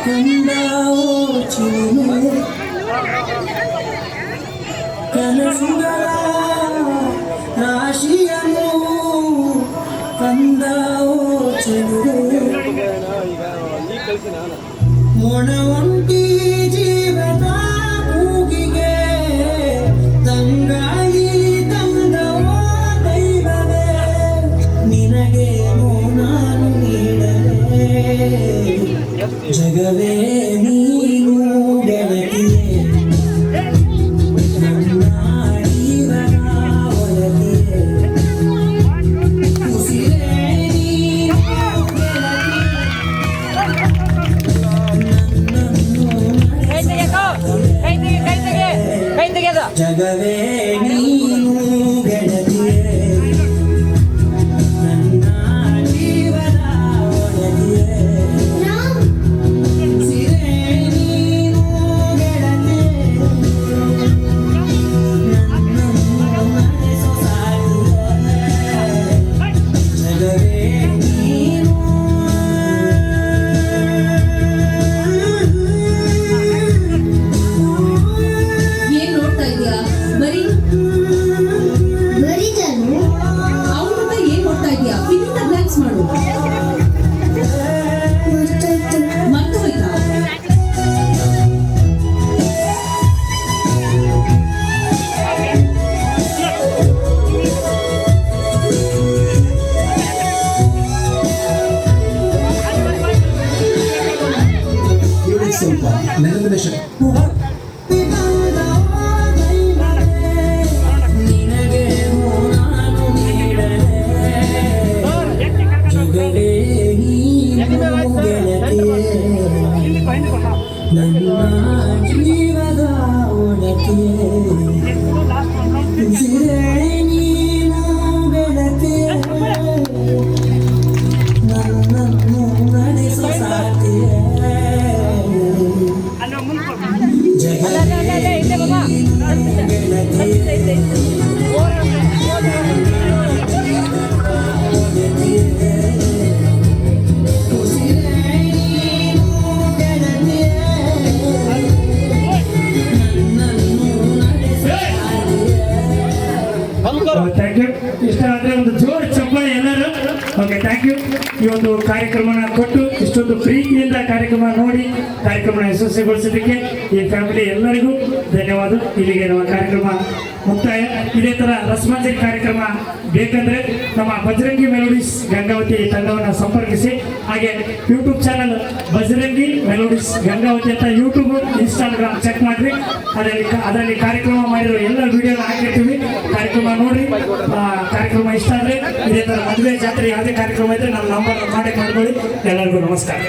ಕಂದಾವೋ ಚಿಲುಮೆ ಕನಸುಗಳ ರಾಶಿಯನ್ನು ಕಂದಾವೋ ಚಿಲುಮೆ ಮೊಣವಂಟಿ ಜೀವದ ಮೂಗಿಗೆ ತಂಗಾಯಿ ತಂದವೋ ದೈವವೇ ನಿನಗೆ ನಾನು ನೀಡಲೇ ಜಗವೇ ನೀನು ಗೆಳತಿಯೇ ನನ್ನ ಜೀವನ ಒಲತಿಯೇ ಉಸಿರೇ ನೀನು ಜಗವೇ ನೀನು ಗೆಳತಿಯೇ ನನ್ನ ಜೀವನ ಒಲತಿಯೇ ಸಿರೇ ನೀನು ಗೆಳತಿಯೇ ನನ್ನನ್ನು ನಡೆಸೋ ಸಾಗಿಯೇ ಜಗವೇ ನೀನು ಏನ್ ನೋಡ್ತಾ ಇದೀಯಾ? ಬರೀ ಜಾನು ಅವನ ಏನ್ ನೋಡ್ತಾ ಇದೀಯಾ? ಫಿಲಿಂದ ಬ್ಲಾಂಕ್ಸ್ ಮಾಡು. ಮರ್ತು ಹೋಯ್ತಾ? ಸ್ವಲ್ಪ ನೆನಪಿನ ಶಕ್ತಿ ನಿನಗೆ ನಾನು ನೀಡಲೇ ಜಗವೇ ನೀನು ಗೆಳತಿಯೇ ನನ್ನ ಜೀವದ ಒಡತಿಯೇ ಉಸಿರೇ ನೀನು ಗೆಳತಿಯೇ ನನ್ನನ್ನು ನಡೆಸೋ ಸಾಥಿಯೇ ಜಗವೇ ನೀನು ಗೆಳತಿಯೇ ಥ್ಯಾಂಕ್ ಯು. ಇಷ್ಟ ಆದರೆ ಒಂದು ಜೋರು ಚಪ್ಪಾಳೆ ಎಲ್ಲರೂ. Okay, thank you. ಈ ಒಂದು ಕಾರ್ಯಕ್ರಮನ ಕೊಟ್ಟು ಇಷ್ಟೊಂದು ಪ್ರೀತಿಯಿಂದ ಕಾರ್ಯಕ್ರಮ ನೋಡಿ ಕಾರ್ಯಕ್ರಮನ ಯಶಸ್ವಿಗೊಳಿಸೋದಕ್ಕೆ ಈ ಫ್ಯಾಮಿಲಿ ಎಲ್ಲರಿಗೂ ಧನ್ಯವಾದ. ಇಲ್ಲಿಗೆ ನಮ್ಮ ಕಾರ್ಯಕ್ರಮ ಮುಕ್ತಾಯ. ಇದೇ ಥರ ರಸಮಂಜರಿ ಕಾರ್ಯಕ್ರಮ ಬೇಕಂದ್ರೆ ನಮ್ಮ ಬಜರಂಗಿ ಮೆಲೋಡಿಸ್ ಗಂಗಾವತಿ ತಂಡವನ್ನು ಸಂಪರ್ಕಿಸಿ. ಹಾಗೆ YouTube channel Bajrangi melodies Gangavati ಅಂತ ಯೂಟ್ಯೂಬ್ ಇನ್ಸ್ಟಾಗ್ರಾಮ್ ಚೆಕ್ ಮಾಡಿರಿ. ಅದರಲ್ಲಿ ಕಾರ್ಯಕ್ರಮ ಮಾಡಿರೋ ಎಲ್ಲ ವಿಡಿಯೋನ ಹಾಕಿರ್ತೀವಿ. ಕಾರ್ಯಕ್ರಮ ನೋಡಿ ಕಾರ್ಯಕ್ರಮ ಇಷ್ಟ ಆದರೆ ಇದೇ ಥರ ಮದುವೆ ಜಾತ್ರೆ ಯಾವುದೇ ಕಾರ್ಯಕ್ರಮ ಇದ್ದರೆ ನಮ್ಮ ನಂಬರ್ ಕಾಂಟ್ಯಾಕ್ಟ್ ಮಾಡ್ಕೊಳ್ಳಿ. ಎಲ್ಲರಿಗೂ ನಮಸ್ಕಾರ.